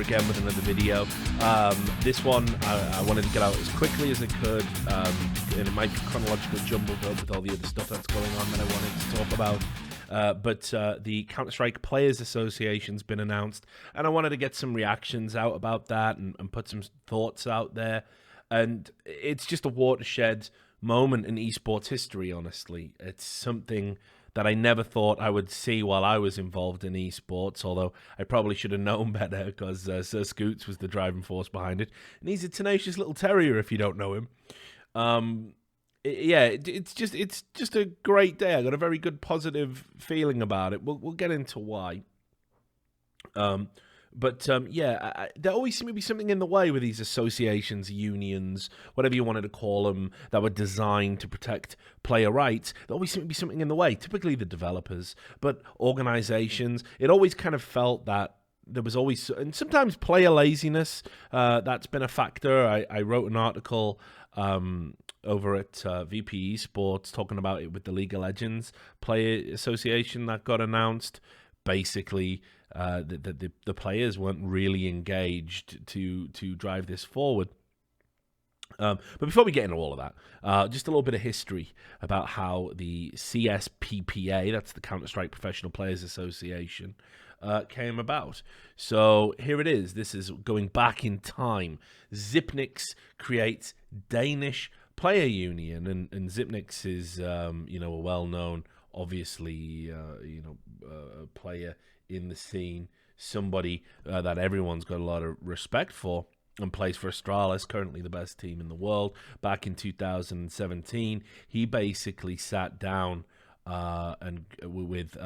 again with another video. This one I wanted to get out as quickly as I could, and it might be chronological jumbled up with all the other stuff that's going on that I wanted to talk about. But the Counter-Strike Players Association's been announced, and I wanted to get some reactions out about that and put some thoughts out there. And it's just a watershed moment in esports history, honestly. It's something that I never thought I would see while I was involved in esports, although I probably should have known better because Sir Scoots was the driving force behind it. And he's a tenacious little terrier if you don't know him. It's just a great day. I got a very good positive feeling about it. We'll get into why. There always seemed to be something in the way with these associations, unions, whatever you wanted to call them, that were designed to protect player rights. There always seemed to be something in the way, typically the developers, but organizations. It always kind of felt that there was always, and sometimes player laziness, that's been a factor. I wrote an article over at VP Esports talking about it with the League of Legends Player Association that got announced. Basically, the players weren't really engaged to drive this forward. But before we get into all of that, just a little bit of history about how the CSPPA, that's the Counter-Strike Professional Players Association, came about. So here it is. This is going back in time. Xyp9x creates Danish Player Union, and Xyp9x is a well-known, obviously, a player in the scene, somebody that everyone's got a lot of respect for, and plays for Astralis, currently the best team in the world. Back in 2017, he basically sat down and with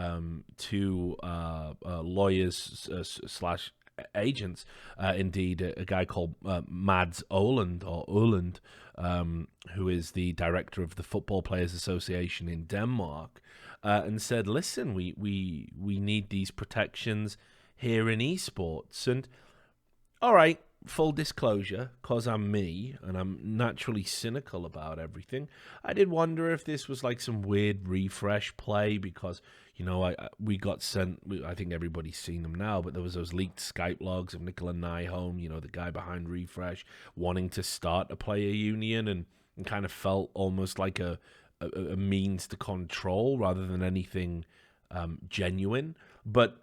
two lawyers slash agents, indeed, a guy called Mads Oland, who is the director of the Football Players Association in Denmark, and said, listen, we need these protections here in esports. And all right, full disclosure, because I'm me and I'm naturally cynical about everything, I did wonder if this was like some weird refresh play because, we got sent, I think everybody's seen them now, but there was those leaked Skype logs of Nicola Nyholm, the guy behind Refresh, wanting to start a player union and kind of felt almost like a means to control rather than anything genuine. But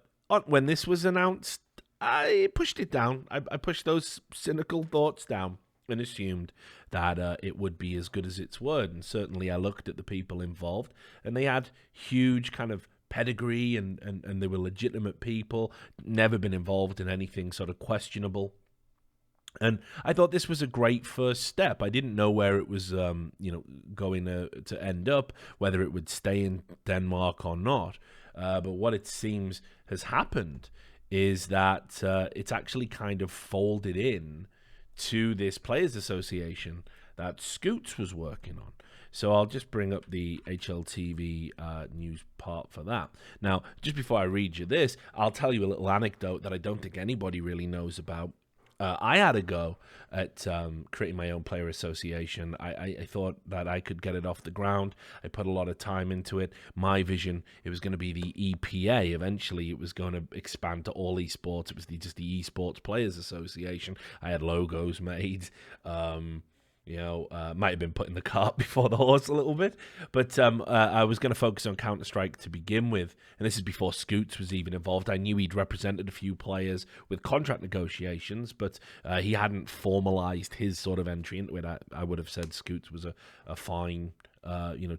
when this was announced, I pushed it down. I pushed those cynical thoughts down and assumed that it would be as good as its word. And certainly I looked at the people involved, and they had huge kind of pedigree, and they were legitimate people, never been involved in anything sort of questionable. And I thought this was a great first step. I didn't know where it was, going to end up, whether it would stay in Denmark or not. But what it seems has happened is that it's actually kind of folded in to this Players Association that Scoots was working on. So I'll just bring up the HLTV news part for that. Now, just before I read you this, I'll tell you a little anecdote that I don't think anybody really knows about. I had a go at creating my own player association. I thought that I could get it off the ground. I put a lot of time into it. My vision, it was going to be the EPA. Eventually, it was going to expand to all esports. It was just the Esports Players Association. I had logos made. Might have been putting the cart before the horse a little bit, but I was going to focus on Counter-Strike to begin with, and this is before Scoots was even involved. I knew he'd represented a few players with contract negotiations, but he hadn't formalized his sort of entry into it. I would have said Scoots was a fine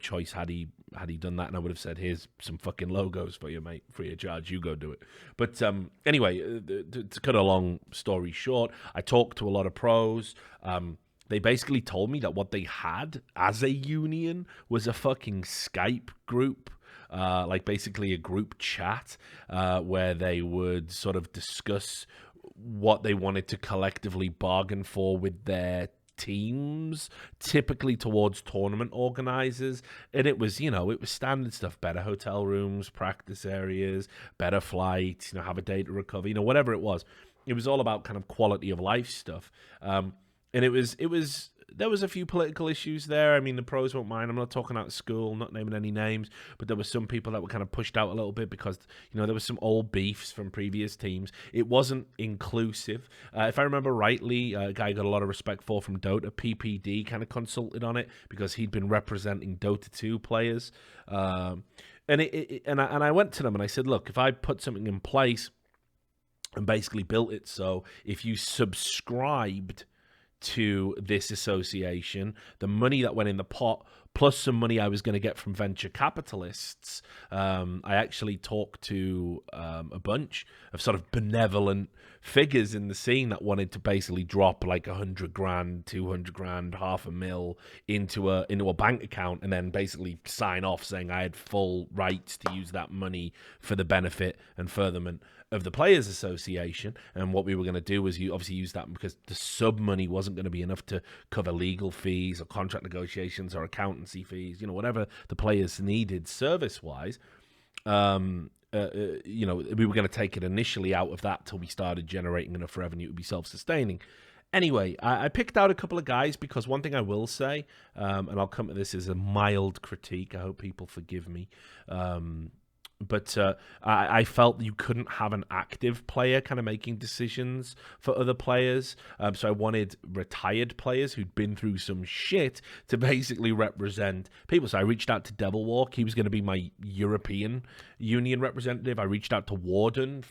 choice had he done that, and I would have said, here's some fucking logos for you, mate, free of charge, you go do it. But anyway, to cut a long story short, I talked to a lot of pros. They basically told me that what they had as a union was a fucking Skype group, like basically a group chat where they would sort of discuss what they wanted to collectively bargain for with their teams, typically towards tournament organizers. And it was, it was standard stuff: better hotel rooms, practice areas, better flights, have a day to recover, whatever it was. It was all about kind of quality of life stuff. And it was there was a few political issues there. I mean, the pros won't mind. I'm not talking out of school, not naming any names, but there were some people that were kind of pushed out a little bit because, there was some old beefs from previous teams. It wasn't inclusive. If I remember rightly, a guy I got a lot of respect from Dota, PPD, kind of consulted on it because he'd been representing Dota 2 players. And I went to them and I said, look, if I put something in place and basically built it so if you subscribed to this association, the money that went in the pot plus some money I was going to get from venture capitalists, I actually talked to a bunch of sort of benevolent figures in the scene that wanted to basically drop like 100 grand, 200 grand, $500,000 into a bank account and then basically sign off saying I had full rights to use that money for the benefit and furtherment of the Players Association. And what we were going to do was obviously use that because the sub money wasn't going to be enough to cover legal fees or contract negotiations or accountancy fees, whatever the players needed service wise. We were going to take it initially out of that till we started generating enough revenue to be self-sustaining. Anyway, I picked out a couple of guys because one thing I will say, and I'll come to this as a mild critique, I hope people forgive me, but I felt you couldn't have an active player kind of making decisions for other players. So I wanted retired players who'd been through some shit to basically represent people. So I reached out to Devilwalk. He was going to be my European Union representative. I reached out to Warden,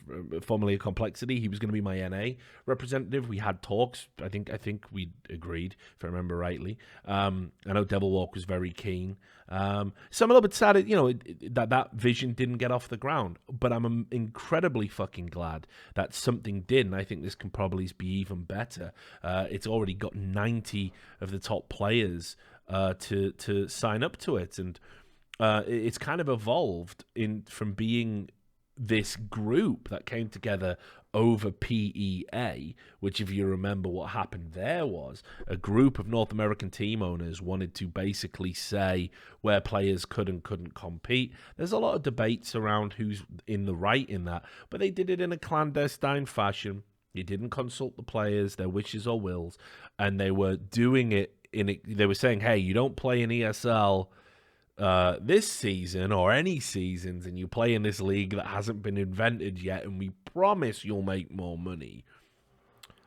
formerly of Complexity. He was going to be my NA representative. We had talks. I think we agreed, if I remember rightly. I know Devilwalk was very keen. So I'm a little bit sad, that vision didn't get off the ground, but I'm incredibly fucking glad that something did, and I think this can probably be even better. It's already got 90 of the top players to sign up to it, and it's kind of evolved from being this group that came together over PEA, which, if you remember what happened there, was a group of North American team owners wanted to basically say where players could and couldn't compete. There's a lot of debates around who's in the right in that, but they did it in a clandestine fashion. They didn't consult the players, their wishes or wills, and they were doing it they were saying, hey, you don't play in ESL this season or any seasons, and you play in this league that hasn't been invented yet, and we promise you'll make more money.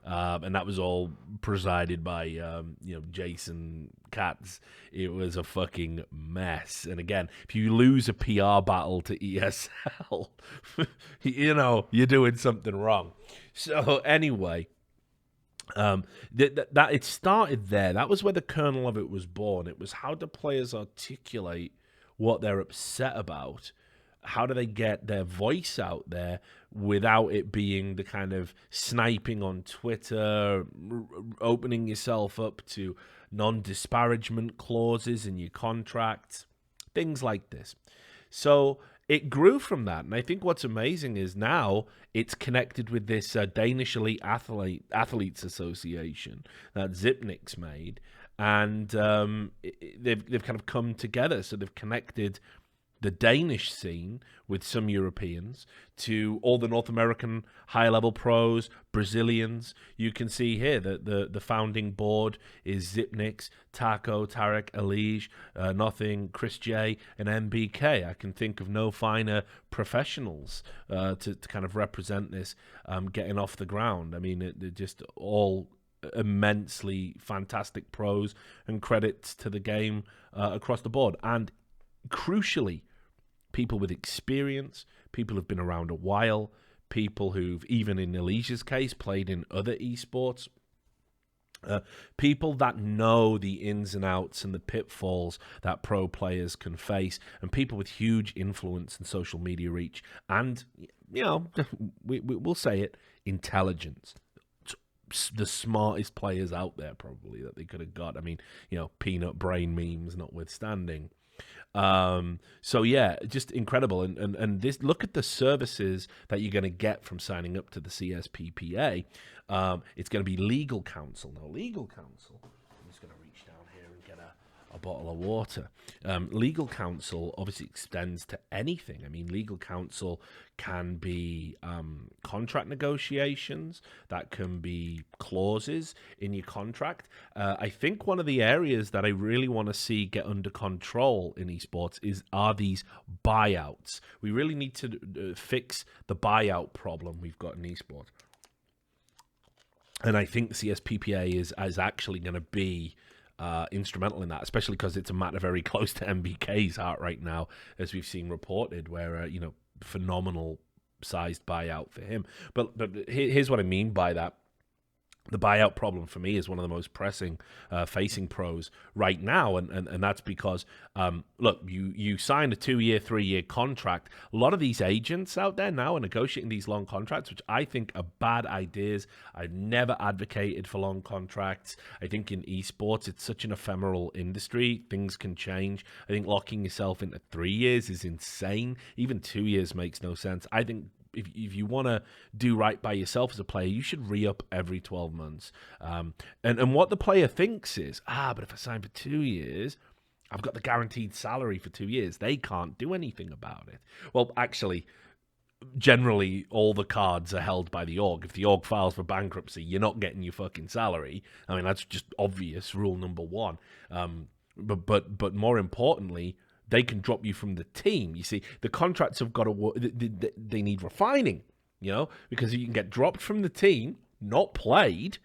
And that was all presided by Jason Katz. It was a fucking mess. And again, if you lose a PR battle to ESL, you're doing something wrong. So anyway, that it started there. That was where the kernel of it was born. It was, how do players articulate what they're upset about? How do they get their voice out there without it being the kind of sniping on Twitter, opening yourself up to non-disparagement clauses in your contracts, things like this. So it grew from that, and I think what's amazing is now it's connected with this Danish Elite Athletes Association that Zipnik's made, and they've kind of come together. So they've connected the Danish scene with some Europeans to all the North American high-level pros, Brazilians. You can see here that the founding board is Zipnik's, Taco, Tarek, Elige, Nothing, Chris J, and MBK. I can think of no finer professionals to kind of represent this getting off the ground. I mean, they're just all immensely fantastic pros, and credits to the game across the board. And crucially, people with experience, people who've been around a while, people who've, even in Elige's case, played in other esports, people that know the ins and outs and the pitfalls that pro players can face, and people with huge influence and social media reach, and, we'll say it, intelligence. The smartest players out there, probably, that they could have got. I mean, peanut brain memes notwithstanding. So yeah, just incredible. And this, look at the services that you're going to get from signing up to the CSPPA. It's going to be legal counsel. Now, legal counsel, I'm just going to reach down here and get a bottle of water. Legal counsel obviously extends to anything. I mean, legal counsel can be contract negotiations, that can be clauses in your contract. I think one of the areas that I really want to see get under control in esports are these buyouts. We really need to fix the buyout problem we've got in esports. And I think the CSPPA is actually going to be instrumental in that, especially because it's a matter very close to MBK's heart right now, as we've seen reported, where, phenomenal sized buyout for him. But here's what I mean by that. The buyout problem for me is one of the most pressing facing pros right now, and that's because look, you sign a 2-year, 3-year contract. A lot of these agents out there now are negotiating these long contracts, which I think are bad ideas. I've never advocated for long contracts. I think in esports it's such an ephemeral industry; things can change. I think locking yourself into 3 years is insane. Even 2 years makes no sense. I think if you want to do right by yourself as a player, you should re-up every 12 months. And what the player thinks is, but if I sign for 2 years, I've got the guaranteed salary for 2 years. They can't do anything about it. Well, actually, generally, all the cards are held by the org. If the org files for bankruptcy, you're not getting your fucking salary. I mean, that's just obvious, rule number one. But more importantly, they can drop you from the team. You see, the contracts have got to work. They need refining, because you can get dropped from the team, not played.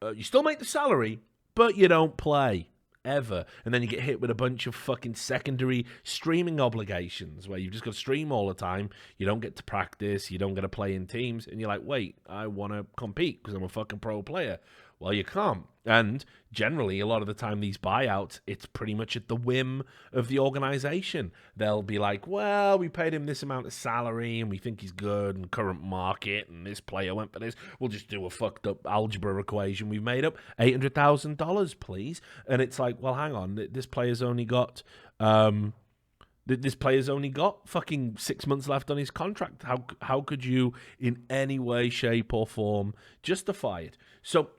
You still make the salary, but you don't play ever. And then you get hit with a bunch of fucking secondary streaming obligations where you've just got to stream all the time. You don't get to practice. You don't get to play in teams. And you're like, wait, I want to compete because I'm a fucking pro player. Well, you can't. And generally, a lot of the time, these buyouts, it's pretty much at the whim of the organization. They'll be like, well, we paid him this amount of salary and we think he's good in current market and this player went for this. We'll just do a fucked up algebra equation we've made up. $800,000, please. And it's like, well, hang on. This player's only got... This player's only got fucking 6 months left on his contract. How could you, in any way, shape, or form, justify it? So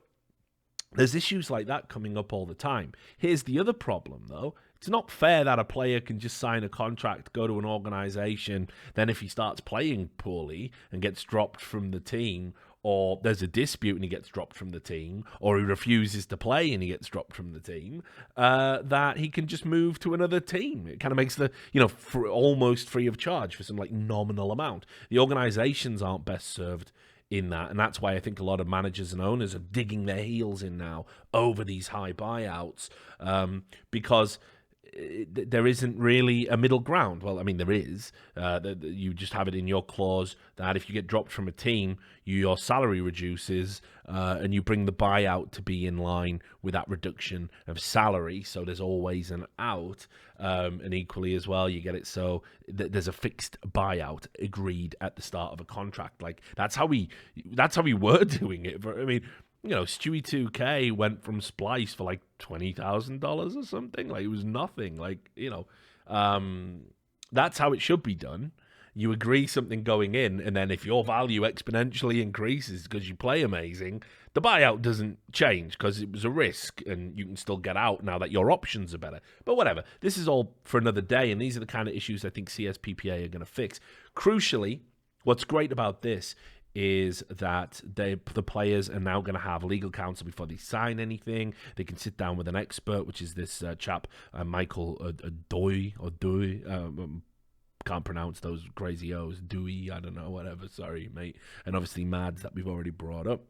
there's issues like that coming up all the time. Here's the other problem, though. It's not fair that a player can just sign a contract, go to an organization, then if he starts playing poorly and gets dropped from the team, or there's a dispute and he gets dropped from the team, or he refuses to play and he gets dropped from the team, that he can just move to another team. It kind of makes the, almost free of charge for some nominal amount. The organizations aren't best served in that, and that's why I think a lot of managers and owners are digging their heels in now over these high buyouts, because there isn't really a middle ground. Well, I mean, there is. You just have it in your clause that if you get dropped from a team, your salary reduces, and you bring the buyout to be in line with that reduction of salary. So there's always an out, and equally as well, you get it so there's a fixed buyout agreed at the start of a contract. Like that's how we were doing it. I mean, Stewie 2K went from Splice for like $20,000 or something. Like it was nothing. Like, that's how it should be done. You agree something going in, and then if your value exponentially increases because you play amazing, the buyout doesn't change because it was a risk, and you can still get out now that your options are better. But whatever. This is all for another day, and these are the kind of issues I think CSPPA are going to fix. Crucially, what's great about this is that the players are now going to have legal counsel before they sign anything. They can sit down with an expert, which is this chap, Michael Dewey, can't pronounce those crazy O's. Dewey, I don't know, whatever. Sorry, mate. And obviously Mads that we've already brought up.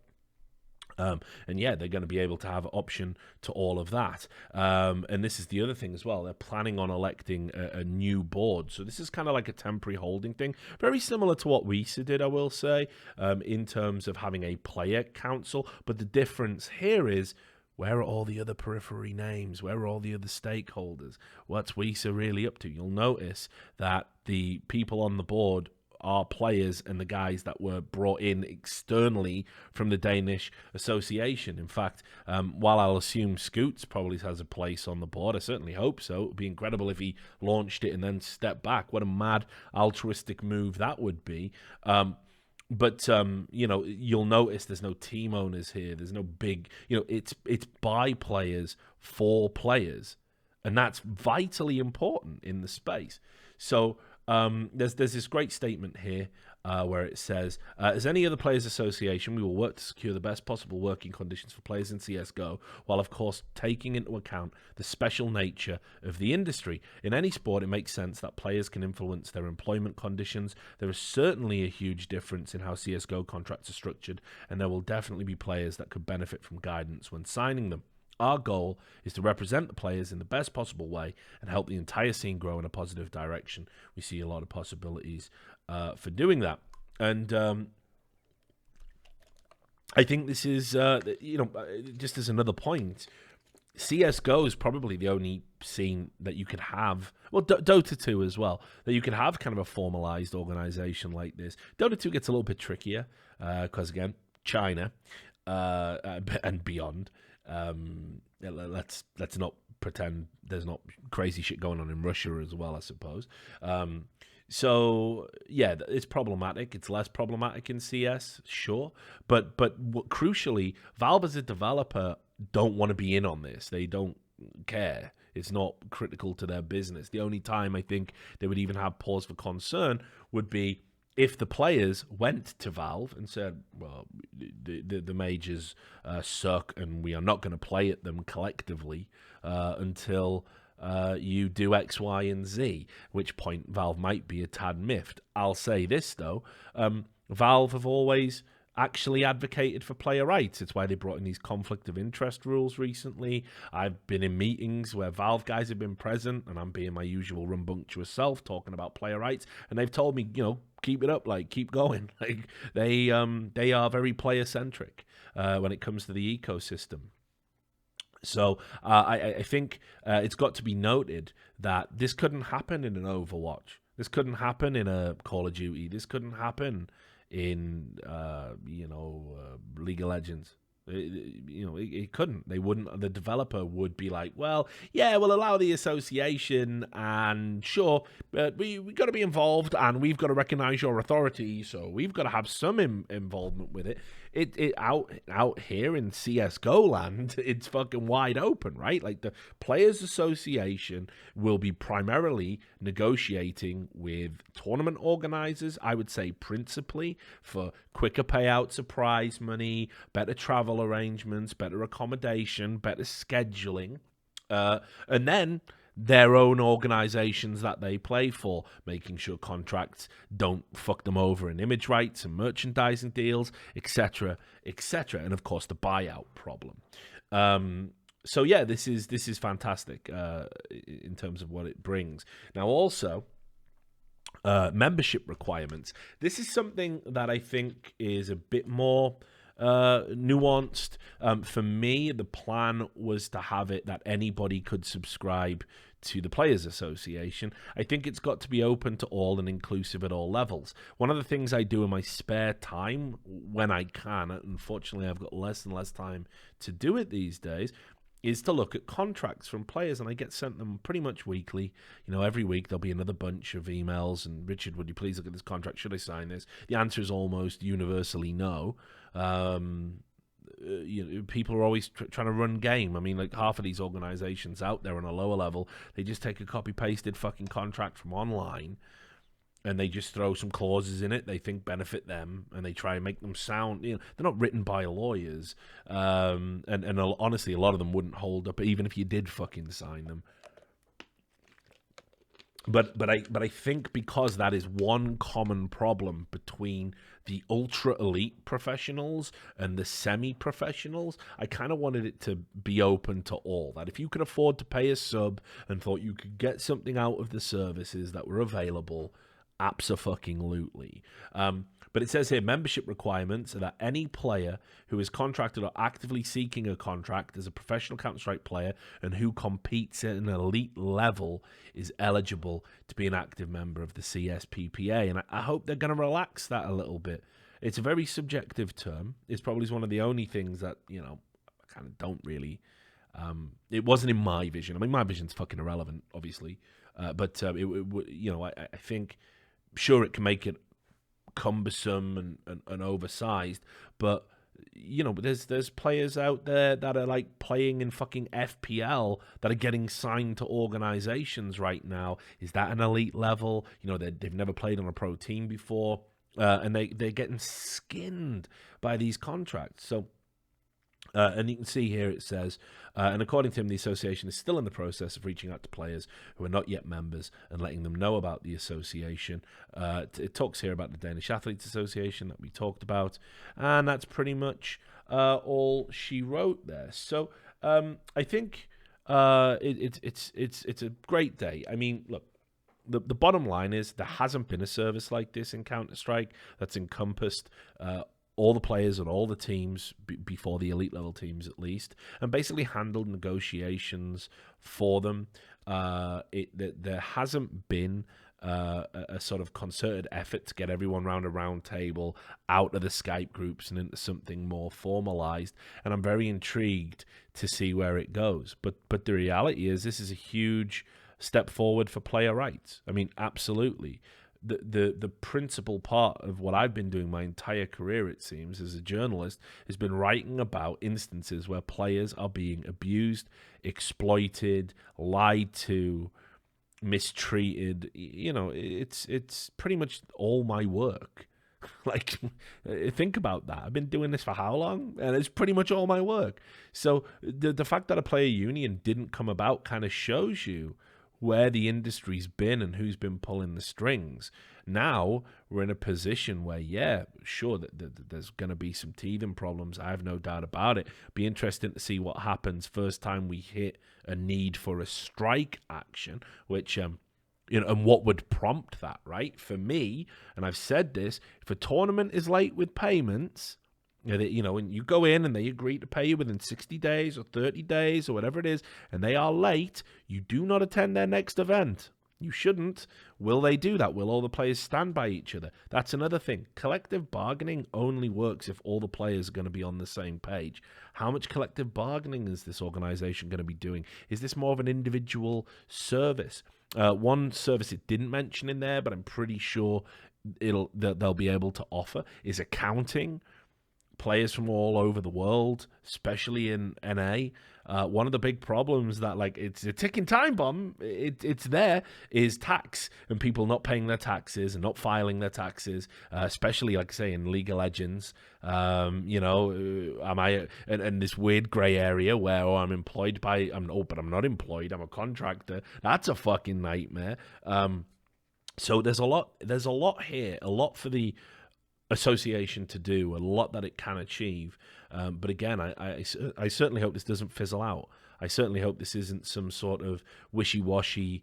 And yeah, they're going to be able to have option to all of that. And this is the other thing as well. They're planning on electing a new board. So this is kind of like a temporary holding thing. Very similar to what WISA did, I will say, in terms of having a player council. But the difference here is, where are all the other periphery names? Where are all the other stakeholders? What's WISA really up to? You'll notice that the people on the board are players and the guys that were brought in externally from the Danish Association. In fact, while I'll assume Scoots probably has a place on the board, I certainly hope so. It would be incredible if he launched it and then stepped back. What a mad altruistic move that would be. But you'll notice there's no team owners here. There's no big, it's by players for players. And that's vitally important in the space. So there's this great statement here where it says, as any other players association, we will work to secure the best possible working conditions for players in CSGO, while of course taking into account the special nature of the industry. In any sport, it makes sense that players can influence their employment conditions. There is certainly a huge difference in how CSGO contracts are structured, and there will definitely be players that could benefit from guidance when signing them. Our goal is to represent the players in the best possible way and help the entire scene grow in a positive direction. We see a lot of possibilities for doing that. And I think this is, just as another point, CSGO is probably the only scene that you could have, well, Dota 2 as well, that you could have kind of a formalized organization like this. Dota 2 gets a little bit trickier because, again, China and beyond. Let's not pretend there's not crazy shit going on in Russia as well, I suppose. So yeah, it's problematic. It's less problematic in CS, sure, but crucially, Valve as a developer don't want to be in on this. They don't care. It's not critical to their business. The only time I think they would even have pause for concern would be if the players went to Valve and said, well, the majors suck and we are not going to play at them collectively until you do X, Y, and Z, at which point Valve might be a tad miffed. I'll say this, though. Valve have always actually advocated for player rights. It's why they brought in these conflict of interest rules recently. I've been in meetings where Valve guys have been present, and I'm being my usual rambunctious self talking about player rights, and they've told me, keep it up, keep going. They are very player centric when it comes to the ecosystem. So I think it's got to be noted that this couldn't happen in an Overwatch. This couldn't happen in a Call of Duty. This couldn't happen in League of Legends. It couldn't. They wouldn't. The developer would be like, well, yeah, we'll allow the association, and sure, but we got to be involved, and we've got to recognize your authority, so we've got to have some involvement with it. It out here in CS:GO land, it's fucking wide open, right? Like, the Players Association will be primarily negotiating with tournament organizers, I would say principally for quicker payouts of prize money, better travel arrangements, better accommodation, better scheduling, and then their own organizations that they play for, making sure contracts don't fuck them over in image rights and merchandising deals, etc., etc., and of course the buyout problem. So yeah, this is fantastic in terms of what it brings. Now also, membership requirements. This is something that I think is a bit more nuanced. For me, the plan was to have it that anybody could subscribe to the Players Association. I think it's got to be open to all and inclusive at all levels. One of the things I do in my spare time when I can, unfortunately I've got less and less time to do it these days, is to look at contracts from players, and I get sent them pretty much weekly. Every week there'll be another bunch of emails, and Richard, would you please look at this contract? Should I sign this? The answer is almost universally no. People are always trying to run game. I mean, like, half of these organizations out there on a lower level, they just take a copy-pasted fucking contract from online, and they just throw some clauses in it they think benefit them, and they try and make them sound, they're not written by lawyers, and honestly, a lot of them wouldn't hold up even if you did fucking sign them. But I think because that is one common problem between the ultra elite professionals and the semi-professionals, I kind of wanted it to be open to all. That if you could afford to pay a sub and thought you could get something out of the services that were available, abso-fucking-lutely. But it says here, membership requirements are that any player who is contracted or actively seeking a contract as a professional Counter-Strike player and who competes at an elite level is eligible to be an active member of the CSPPA. And I hope they're going to relax that a little bit. It's a very subjective term. It's probably one of the only things that, I kind of don't really... it wasn't in my vision. I mean, my vision's fucking irrelevant, obviously. But I think... Sure, it can make it cumbersome and oversized, but you know, there's players out there that are like playing in fucking FPL that are getting signed to organizations right now. Is that an elite level? You know, they've never played on a pro team before, and they're getting skinned by these contracts. So. And you can see here it says, and according to him, the association is still in the process of reaching out to players who are not yet members and letting them know about the association. It talks here about the Danish Athletes Association that we talked about, and that's pretty much all she wrote there. So I think it's a great day. I mean, look. The bottom line is there hasn't been a service like this in Counter-Strike that's encompassed all the players and all the teams before the elite level teams at least, and basically handled negotiations for them. There hasn't been a sort of concerted effort to get everyone around a round table out of the Skype groups and into something more formalized, and I'm very intrigued to see where it goes. But the reality is this is a huge step forward for player rights. I mean, absolutely. The principal part of what I've been doing my entire career, it seems, as a journalist, has been writing about instances where players are being abused, exploited, lied to, mistreated. You know, it's pretty much all my work. Like, think about that. I've been doing this for how long? And it's pretty much all my work. So the fact that a player union didn't come about kind of shows you where the industry's been and who's been pulling the strings. Now we're in a position where, yeah, sure, there's going to be some teething problems. I have no doubt about it. Be interesting to see what happens first time we hit a need for a strike action, which, you know, and what would prompt that, right? For me, and I've said this, if a tournament is late with payments, you know, and you go in and they agree to pay you within 60 days or 30 days or whatever it is, and they are late, you do not attend their next event. You shouldn't. Will they do that? Will all the players stand by each other? That's another thing. Collective bargaining only works if all the players are going to be on the same page. How much collective bargaining is this organization going to be doing? Is this more of an individual service? One service it didn't mention in there, but I'm pretty sure they'll be able to offer is accounting. Players from all over the world, especially in NA. One of the big problems that, like, it's a ticking time bomb, it's there, is tax and people not paying their taxes and not filing their taxes, especially, like I say, in League of Legends. You know, am I in this weird gray area where I'm employed by, but I'm not employed, I'm a contractor. That's a fucking nightmare. So there's a lot here, a lot for the association to do, a lot that it can achieve, but again, I certainly hope this doesn't fizzle out. I certainly hope this isn't some sort of wishy-washy,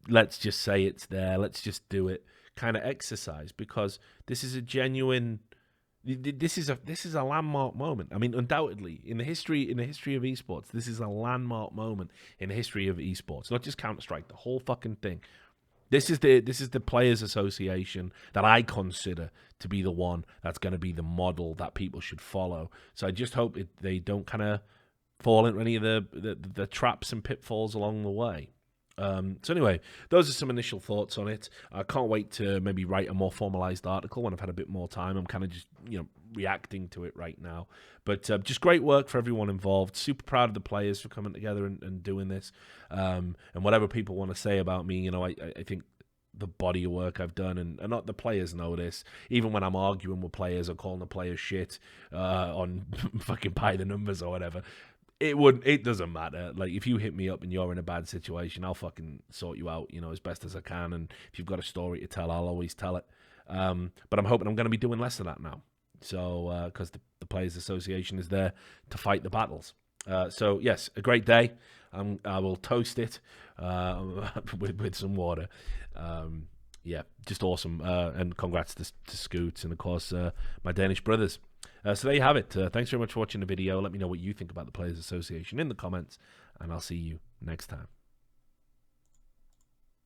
let's just say it's there, let's just do it kind of exercise, because this is a genuine, this is a landmark moment. I mean, undoubtedly in the history of esports, this is a landmark moment in the history of esports, not just Counter-Strike, the whole fucking thing. This is the Players Association that I consider to be the one that's going to be the model that people should follow. So I just hope they don't kind of fall into any of the traps and pitfalls along the way. So anyway, those are some initial thoughts on it. I can't wait to maybe write a more formalized article when I've had a bit more time. I'm kind of just, you know, reacting to it right now. But just great work for everyone involved. Super proud of the players for coming together and doing this. And whatever people want to say about me, you know, I think the body of work I've done, and not the players know this, even when I'm arguing with players or calling the players shit on fucking by the numbers or whatever, it doesn't matter. Like, if you hit me up and you're in a bad situation, I'll fucking sort you out, you know, as best as I can. And if you've got a story to tell, I'll always tell it. But I'm hoping I'm going to be doing less of that now. So, because the Players Association is there to fight the battles. So yes, a great day. I will toast it with some water. Yeah, just awesome. And congrats to Scoots and, of course, my Danish brothers. So there you have it. Thanks very much for watching the video. Let me know what you think about the Players Association in the comments, and I'll see you next time.